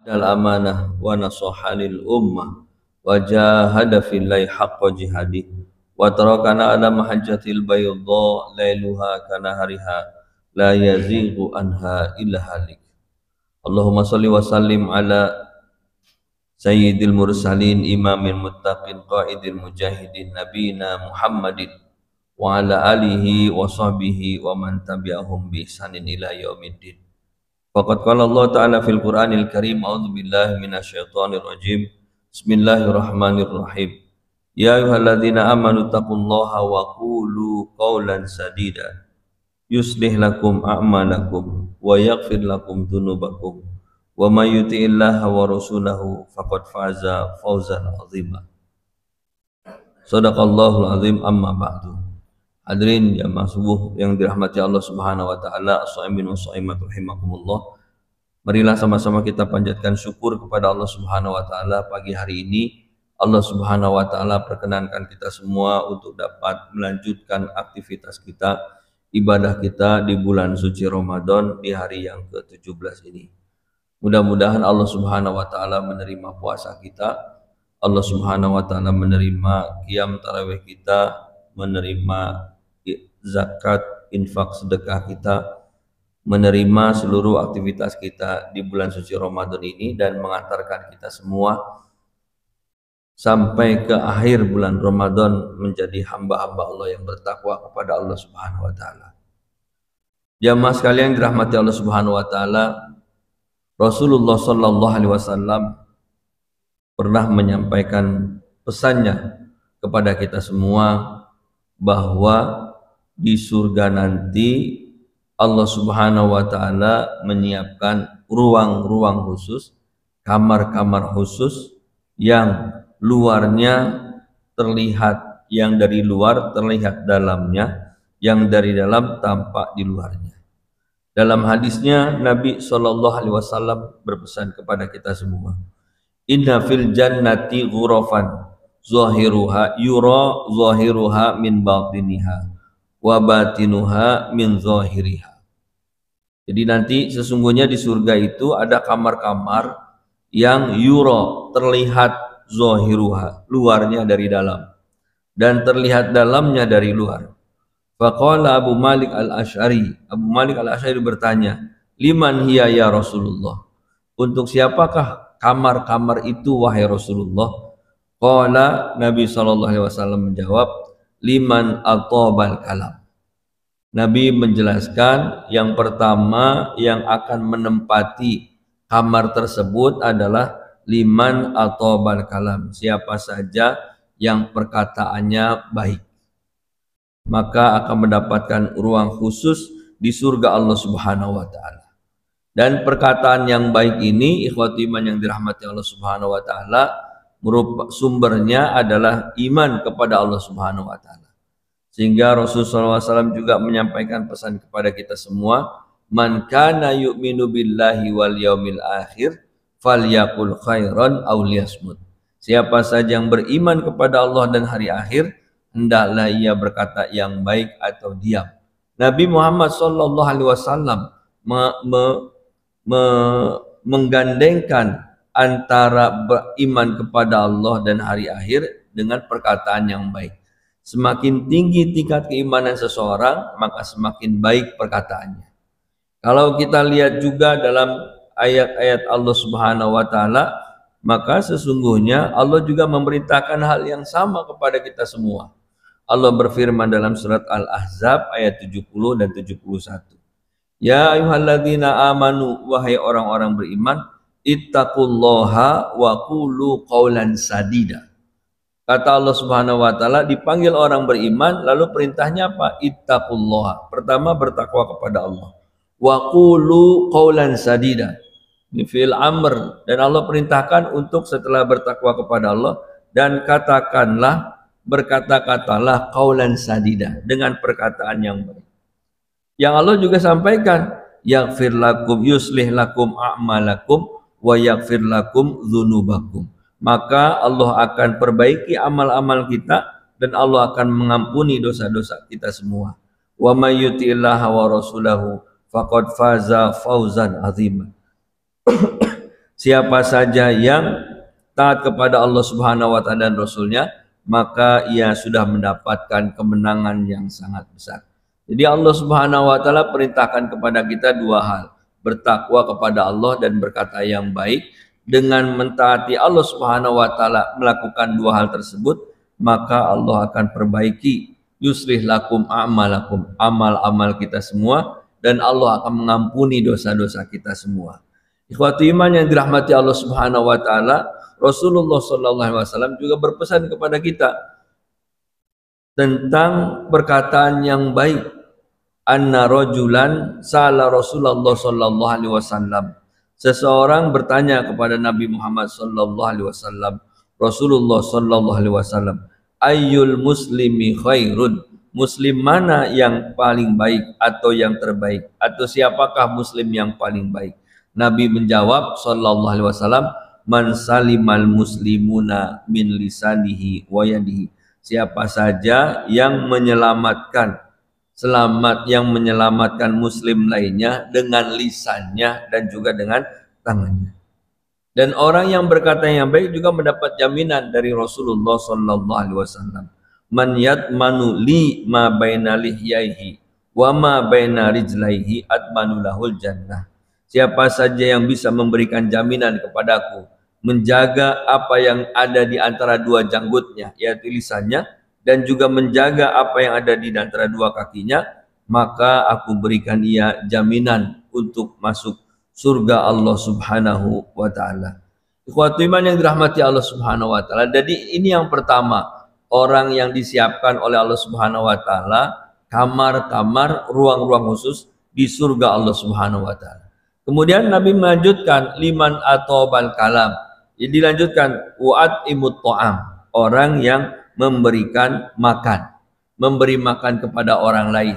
dal amanah wa nasaha lil ummah wa jahada fillahi haqqa jihadih wa tarakana ala mahajjatil bayda lailuha kanahariha la yazighu anha illa halik. Allahumma salli wa sallim ala sayyidil mursalin imamil muttaqin qaidil mujahidin nabina Muhammadin wa ala alihi wa sahbihi wa man tabi'ahum bi ihsanin ila yaumiddin. Faqad qala Allah Ta'ala fil Qur'anil Karim, a'udzu billahi minasyaitonir rajim. Bismillahirrahmanirrahim. Ya ayyuhalladzina amanu taqullaha wa qulu qawlan sadida yuslih lakum a'malakum wa yaghfir lakum dzunubakum wa may yuti'illaha wa rasulahu faqad faza fawzan 'azima. Shadaqallahul azim, amma ba'du. Hadirin jamaah subuh yang dirahmati Allah Subhanahu wa taala, as-shaimin was-shaimat rahimakumullah. Marilah sama-sama kita panjatkan syukur kepada Allah Subhanahu wa taala pagi hari ini. Allah Subhanahu wa taala perkenankan kita semua untuk dapat melanjutkan aktivitas kita, ibadah kita di bulan suci Ramadan di hari yang ke-17 ini. Mudah-mudahan Allah Subhanahu wa taala menerima puasa kita. Allah Subhanahu wa taala menerima qiyam tarawih kita, menerima zakat, infak, sedekah kita, menerima seluruh aktivitas kita di bulan suci Ramadan ini dan mengantarkan kita semua sampai ke akhir bulan Ramadan menjadi hamba-hamba Allah yang bertakwa kepada Allah Subhanahu wa taala. Jamaah sekalian dirahmati Allah Subhanahu wa taala, Rasulullah sallallahu alaihi wasallam pernah menyampaikan pesannya kepada kita semua bahwa di surga nanti Allah Subhanahu wa taala menyiapkan ruang-ruang khusus, kamar-kamar khusus yang luarnya terlihat, yang dari luar terlihat dalamnya, yang dari dalam tampak di luarnya. Dalam hadisnya Nabi sallallahu alaihi wasallam berpesan kepada kita semua, inna fil jannati ghurafan zahiruha yura zahiruha min batiniha wa batinuha min zahiriha. Jadi nanti sesungguhnya di surga itu ada kamar-kamar yang yura, terlihat, zahiruha, luarnya dari dalam, dan terlihat dalamnya dari luar. Faqala Abu Malik al-Asy'ari, Abu Malik al-Asy'ari bertanya, liman hiya ya Rasulullah, untuk siapakah kamar-kamar itu wahai Rasulullah? Qala, Nabi sallallahu alaihi wasallam menjawab, liman atobal kalam. Nabi menjelaskan yang pertama yang akan menempati kamar tersebut adalah liman atobal kalam, siapa saja yang perkataannya baik, maka akan mendapatkan ruang khusus di surga Allah Subhanahu wa taala. Dan perkataan yang baik ini, ikhwati iman yang dirahmati Allah Subhanahu wa taala, sumbernya adalah iman kepada Allah Subhanahu wa taala. Sehingga Rasulullah SAW juga menyampaikan pesan kepada kita semua, man kana yu'minu billahi wal yaumil akhir falyaqul khairan aw liyasmut. Siapa saja yang beriman kepada Allah dan hari akhir, hendaklah ia berkata yang baik atau diam. Nabi Muhammad sallallahu alaihi wasallam menggandengkan antara beriman kepada Allah dan hari akhir dengan perkataan yang baik. Semakin tinggi tingkat keimanan seseorang, maka semakin baik perkataannya. Kalau kita lihat juga dalam ayat-ayat Allah Subhanahu wa taala, maka sesungguhnya Allah juga memerintahkan hal yang sama kepada kita semua. Allah berfirman dalam surat Al-Ahzab ayat 70 dan 71. Ya ayyuhalladzina amanu, wahai orang-orang beriman, ittaqullaha wa qulu qawlan sadida. Kata Allah Subhanahu wa taala, dipanggil orang beriman, lalu perintahnya apa? Ittaqullaha. Pertama, bertakwa kepada Allah. Wa qulu qawlan sadida. Ini fi'il amr, dan Allah perintahkan untuk setelah bertakwa kepada Allah, dan katakanlah, berkata-katalah qawlan sadida, dengan perkataan yang baik. Yang Allah juga sampaikan, yaghfir lakum yuslih lakum a'malakum wa yaghfir lakum dzunubakum. Maka Allah akan perbaiki amal-amal kita dan Allah akan mengampuni dosa-dosa kita semua. Wa may yuti'illaha wa rasulahu faqad faza fawzan azima. Siapa saja yang taat kepada Allah Subhanahu wa taala dan Rasulnya, maka ia sudah mendapatkan kemenangan yang sangat besar. Jadi Allah Subhanahu wa taala perintahkan kepada kita dua hal, bertakwa kepada Allah dan berkata yang baik. Dengan mentaati Allah Subhanahu wa taala melakukan dua hal tersebut, maka Allah akan perbaiki yuslih lakum a'malakum, amal-amal kita semua, dan Allah akan mengampuni dosa-dosa kita semua. Ikhwati iman yang dirahmati Allah Subhanahu wa taala, Rasulullah sallallahu alaihi wasallam juga berpesan kepada kita tentang perkataan yang baik. Anna rajulan sa'ala Rasulullah sallallahu alaihi wasallam. Seseorang bertanya kepada Nabi Muhammad sallallahu alaihi wasallam, Rasulullah sallallahu alaihi wasallam, ayyul muslimi khairun? Muslim mana yang paling baik atau yang terbaik, atau siapakah muslim yang paling baik? Nabi menjawab sallallahu alaihi wasallam, man salimal muslimuna min lisanihi wa yadihi. Siapa saja yang menyelamatkan muslim lainnya dengan lisannya dan juga dengan tangannya. Dan orang yang berkata yang baik juga mendapat jaminan dari Rasulullah sallallahu alaihi wasallam. Man yatmanu li ma baina lihyaihi wa ma baina rijlaihi atmanu lahul jannah. Siapa saja yang bisa memberikan jaminan kepadaku, menjaga apa yang ada di antara dua janggutnya, yaitu lisannya, dan juga menjaga apa yang ada di antara dua kakinya, maka aku berikan ia jaminan untuk masuk surga Allah Subhanahu wa taala. Ikhwatu iman yang dirahmati Allah Subhanahu wa taala. Jadi ini yang pertama, orang yang disiapkan oleh Allah Subhanahu wa taala kamar-kamar, ruang-ruang khusus di surga Allah Subhanahu wa taala. Kemudian Nabi melanjutkan liman atobal kalam. Jadi dilanjutkan wa'at imut to'am, orang yang memberikan makan, memberi makan kepada orang lain.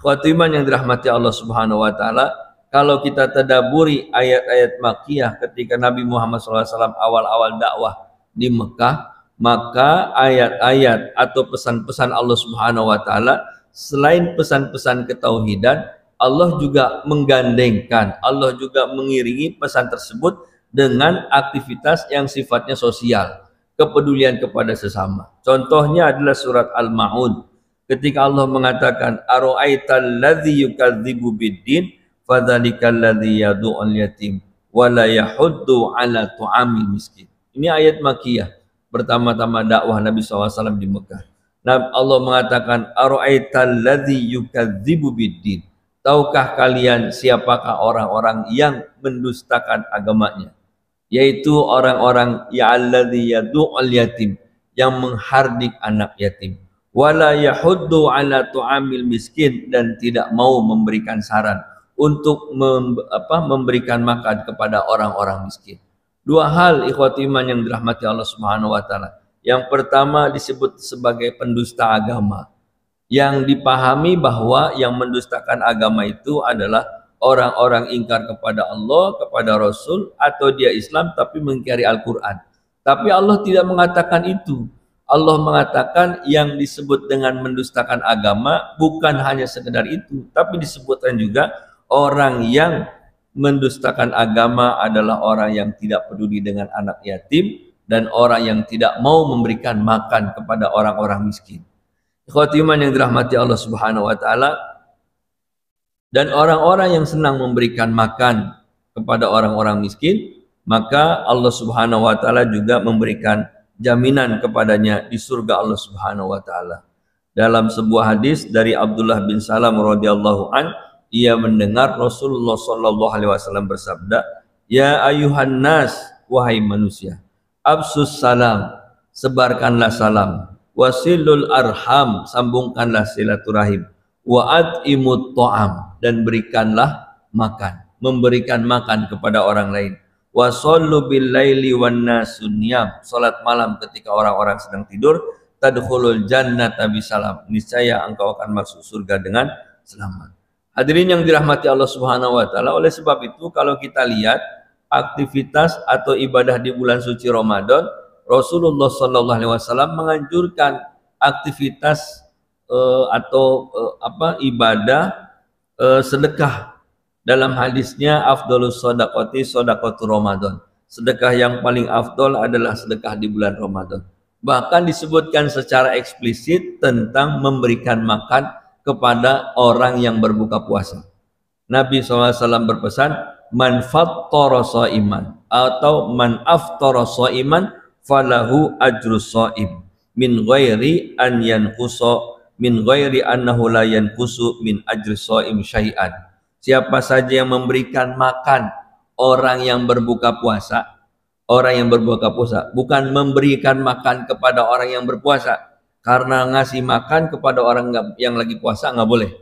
Ikhwatu iman yang dirahmati Allah Subhanahu wa taala, kalau kita tadaburi ayat-ayat Makkiyah ketika Nabi Muhammad SAW awal-awal dakwah di Mekah, maka ayat-ayat atau pesan-pesan Allah Subhanahu wa taala selain pesan-pesan ketauhidan, Allah juga menggandengkan, Allah juga mengiringi pesan tersebut dengan aktivitas yang sifatnya sosial, kepedulian kepada sesama. Contohnya adalah surat Al-Ma'un. Ketika Allah mengatakan ara'aital ladzi yukadzibu biddin fadzalikal ladzi yad'ul yatim wa la yahuddu 'ala tu'amil miskin. Ini ayat Makkiyah, pertama-tama dakwah Nabi SAW di Mekah. Nah, Allah mengatakan ara'aital ladzi yukadzibu biddin. Tahukah kalian siapakah orang-orang yang mendustakan agamanya? Yaitu orang-orang ya'alladzi yad'ul yatim, yang menghardik anak yatim, wala yahuddu 'ala tu'amil miskin, dan tidak mau memberikan saran untuk memberikan makan kepada orang-orang miskin. Dua hal ikhwati iman yang dirahmati Allah Subhanahu wa taala. Yang pertama disebut sebagai pendusta agama, yang dipahami bahwa yang mendustakan agama itu adalah orang-orang ingkar kepada Allah, kepada Rasul, atau dia Islam tapi mengingkari Al-Quran. Tapi Allah tidak mengatakan itu. Allah mengatakan yang disebut dengan mendustakan agama bukan hanya sekedar itu, tapi disebutkan juga orang yang mendustakan agama adalah orang yang tidak peduli dengan anak yatim dan orang yang tidak mau memberikan makan kepada orang-orang miskin. Ikhwati iman yang dirahmati Allah Subhanahu wa taala, dan orang-orang yang senang memberikan makan kepada orang-orang miskin, maka Allah Subhanahu wa taala juga memberikan jaminan kepadanya di surga Allah Subhanahu wa taala. Dalam sebuah hadis dari Abdullah bin Salam radhiyallahu an, ia mendengar Rasulullah sallallahu alaihi wasallam bersabda, "Ya ayuhan nas, wahai manusia, absus salam, sebarkanlah salam, wasilul arham, sambungkanlah silaturahim, wa'at imut to'am, dan berikanlah makan, memberikan makan kepada orang lain, wasollu bil laili wan nasun niyam, salat malam ketika orang-orang sedang tidur, tadkhulul jannata bisalam, niscaya engkau akan masuk surga dengan selamat." Hadirin yang dirahmati Allah Subhanahu wa taala, oleh sebab itu kalau kita lihat aktivitas atau ibadah di bulan suci Ramadan, Rasulullah sallallahu alaihi wasallam menganjurkan aktivitas ibadah sedekah. Dalam hadisnya afdhalus shadaqati shadaqatu Ramadan. sedekah yang paling afdol adalah sedekah di bulan Ramadan. Bahkan disebutkan secara eksplisit tentang memberikan makan kepada orang yang berbuka puasa. Nabi SAW berpesan, man fattara shaiman atau man aftara shaiman falahu ajrus shaim min ghairi an yanqusa min ghairi annahu la yanqusu min ajrus shaim syai'an. Siapa saja yang memberikan makan orang yang berbuka puasa, bukan memberikan makan kepada orang yang berpuasa, karena ngasih makan kepada orang yang lagi puasa nggak boleh,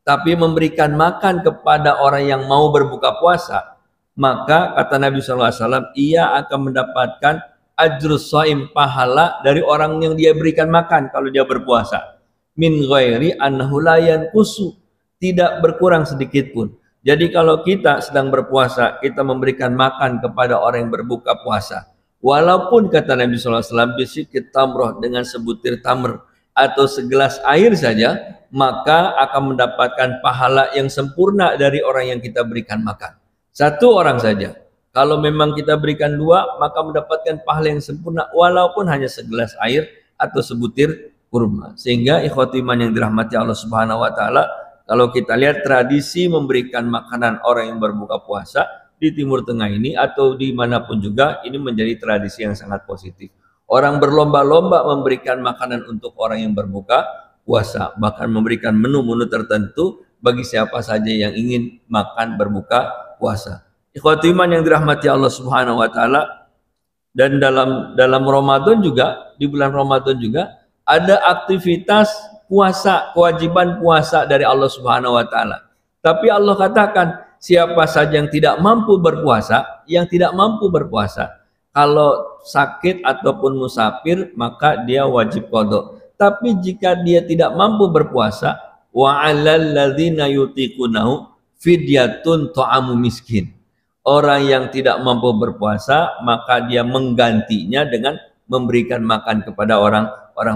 tapi memberikan makan kepada orang yang mau berbuka puasa, maka kata Nabi SAW, ia akan mendapatkan ajrus shaim, pahala dari orang yang dia berikan makan kalau dia berpuasa, min ghairi annahu la yanqusu, tidak berkurang sedikit pun. Jadi kalau kita sedang berpuasa, kita memberikan makan kepada orang yang berbuka puasa, walaupun kata Nabi SAW, bisikit tamroh, dengan sebutir tamr atau segelas air saja, maka akan mendapatkan pahala yang sempurna dari orang yang kita berikan makan. Satu orang saja. Kalau memang kita berikan dua, maka mendapatkan pahala yang sempurna walaupun hanya segelas air atau sebutir kurma. Sehingga ikhwati iman yang dirahmati Allah Subhanahu wa taala, kalau kita lihat tradisi memberikan makanan orang yang berbuka puasa di Timur Tengah ini atau dimanapun juga, ini menjadi tradisi yang sangat positif. Orang berlomba-lomba memberikan makanan untuk orang yang berbuka puasa, bahkan memberikan menu-menu tertentu bagi siapa saja yang ingin makan berbuka puasa. Ikhwati iman yang dirahmati Allah Subhanahu wa taala, dan dalam Ramadan juga, di bulan Ramadan juga ada aktivitas puasa, kewajiban puasa dari Allah Subhanahu wa taala. Tapi Allah katakan, siapa saja yang tidak mampu berpuasa, kalau sakit ataupun musafir, maka dia wajib qadha. Tapi jika dia tidak mampu berpuasa, wa 'alal ladzina yutiqunahu fidyatun ta'amu miskin. Orang yang tidak mampu berpuasa, maka dia menggantinya dengan memberikan makan kepada orang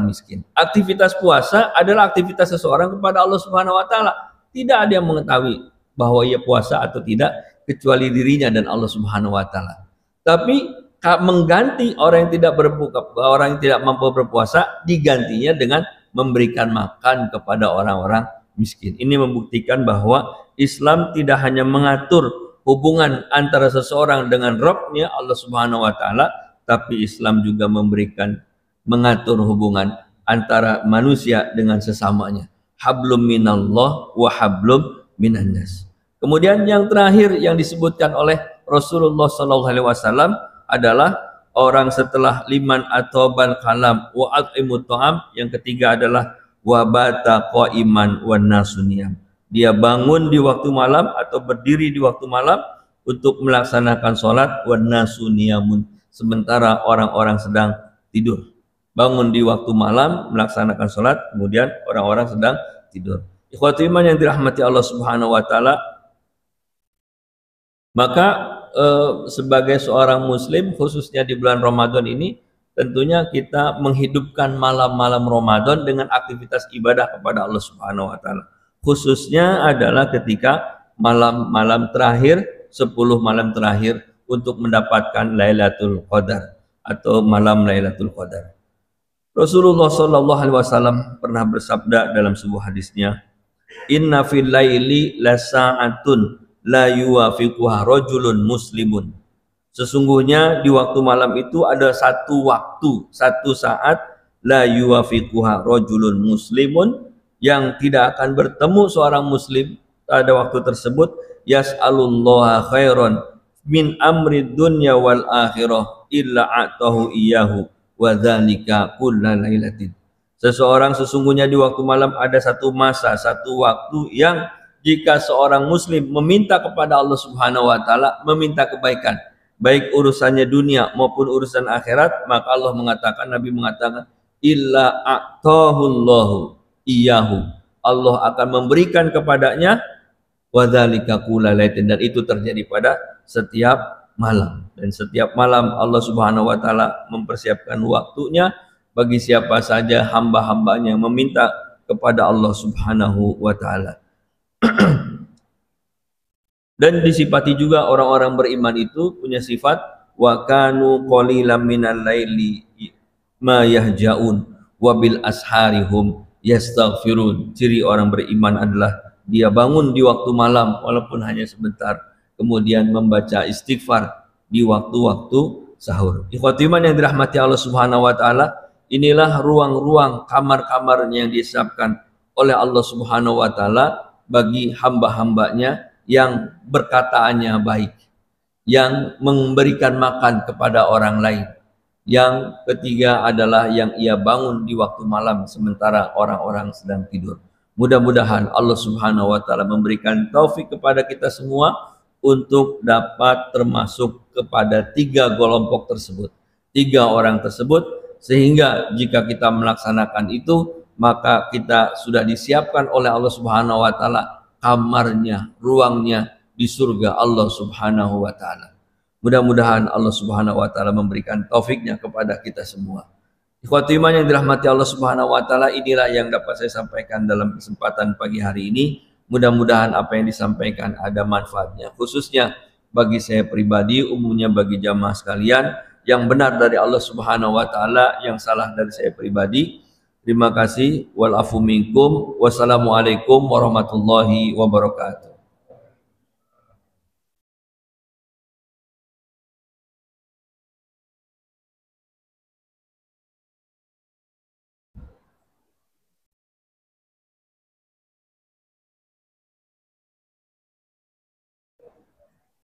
miskin. Aktivitas puasa adalah aktivitas seseorang kepada Allah Subhanahu wa taala. Tidak ada yang mengetahui bahwa ia puasa atau tidak kecuali dirinya dan Allah Subhanahu wa taala. Tapi mengganti orang yang tidak mampu berpuasa, digantinya dengan memberikan makan kepada orang-orang miskin. Ini membuktikan bahwa Islam tidak hanya mengatur hubungan antara seseorang dengan Rabb-nya Allah Subhanahu wa taala, tapi Islam juga mengatur hubungan antara manusia dengan sesamanya. Hablum minallah wa hablum minan nas. Kemudian yang terakhir yang disebutkan oleh Rasulullah SAW adalah orang setelah liman atau bal kalam wa at'imut ta'am, yang ketiga adalah wabata qaiman wan nasuniyam. Dia bangun di waktu malam atau berdiri di waktu malam untuk melaksanakan sholat, wan nasuniyamun, sementara orang-orang sedang tidur. Bangun di waktu malam melaksanakan sholat, kemudian orang-orang sedang tidur. Ikhwati iman yang dirahmati Allah Subhanahu wa taala, maka sebagai seorang muslim, khususnya di bulan Ramadan ini, tentunya kita menghidupkan malam-malam Ramadan dengan aktivitas ibadah kepada Allah Subhanahu wa taala. Khususnya adalah ketika malam-malam terakhir, 10 malam terakhir untuk mendapatkan Lailatul Qadar atau malam Lailatul Qadar. Rasulullah SAW pernah bersabda dalam sebuah hadisnya, "Inna fil laili lasa'atun la yuwafiquha rajulun muslimun." Sesungguhnya di waktu malam itu ada satu saat, la yuwafiquha rajulun muslimun, yang tidak akan bertemu seorang muslim pada waktu tersebut, yas'alullaha khairan min amri dunya wal akhirah illa a'tahu iyyahu wa dzalika kullal lailatin. Seseorang sesungguhnya di waktu malam ada satu masa, satu waktu yang jika seorang muslim meminta kepada Allah Subhanahu wa taala, meminta kebaikan, baik urusannya dunia maupun urusan akhirat, maka Allah mengatakan, Nabi mengatakan, illa a'tahullahu iyyahu, Allah akan memberikan kepadanya, wa dzalika kullailatin, dan itu terjadi pada setiap malam. Dan setiap malam Allah Subhanahu wa taala mempersiapkan waktunya bagi siapa saja hamba-hambanya yang meminta kepada Allah Subhanahu wa taala. Dan disifati juga orang-orang beriman itu punya sifat wa kanu qalilan minal laili ma yahjaun wa bil asharihum yastaghfirun. Ciri orang beriman adalah dia bangun di waktu malam walaupun hanya sebentar, kemudian membaca istighfar di waktu-waktu sahur. Ikhwati iman yang dirahmati Allah Subhanahu wa taala, inilah ruang-ruang kamar-kamar yang disiapkan oleh Allah Subhanahu wa taala bagi hamba-hambanya yang berkataannya baik, yang memberikan makan kepada orang lain. Yang ketiga adalah yang ia bangun di waktu malam sementara orang-orang sedang tidur. Mudah-mudahan Allah Subhanahu wa taala memberikan taufik kepada kita semua untuk dapat termasuk kepada tiga kelompok tersebut, tiga orang tersebut, sehingga jika kita melaksanakan itu maka kita sudah disiapkan oleh Allah Subhanahu wa taala kamarnya, ruangnya di surga Allah Subhanahu wa taala. Mudah-mudahan Allah Subhanahu wa taala memberikan taufiknya kepada kita semua. Ikhwati iman yang dirahmati Allah Subhanahu wa taala, inilah yang dapat saya sampaikan dalam kesempatan pagi hari ini. Mudah-mudahan apa yang disampaikan ada manfaatnya, khususnya bagi saya pribadi, umumnya bagi jamaah sekalian. Yang benar dari Allah Subhanahu wa taala, yang salah dari saya pribadi. Terima kasih. Wal afu minkum. Wassalamualaikum warahmatullahi wabarakatuh.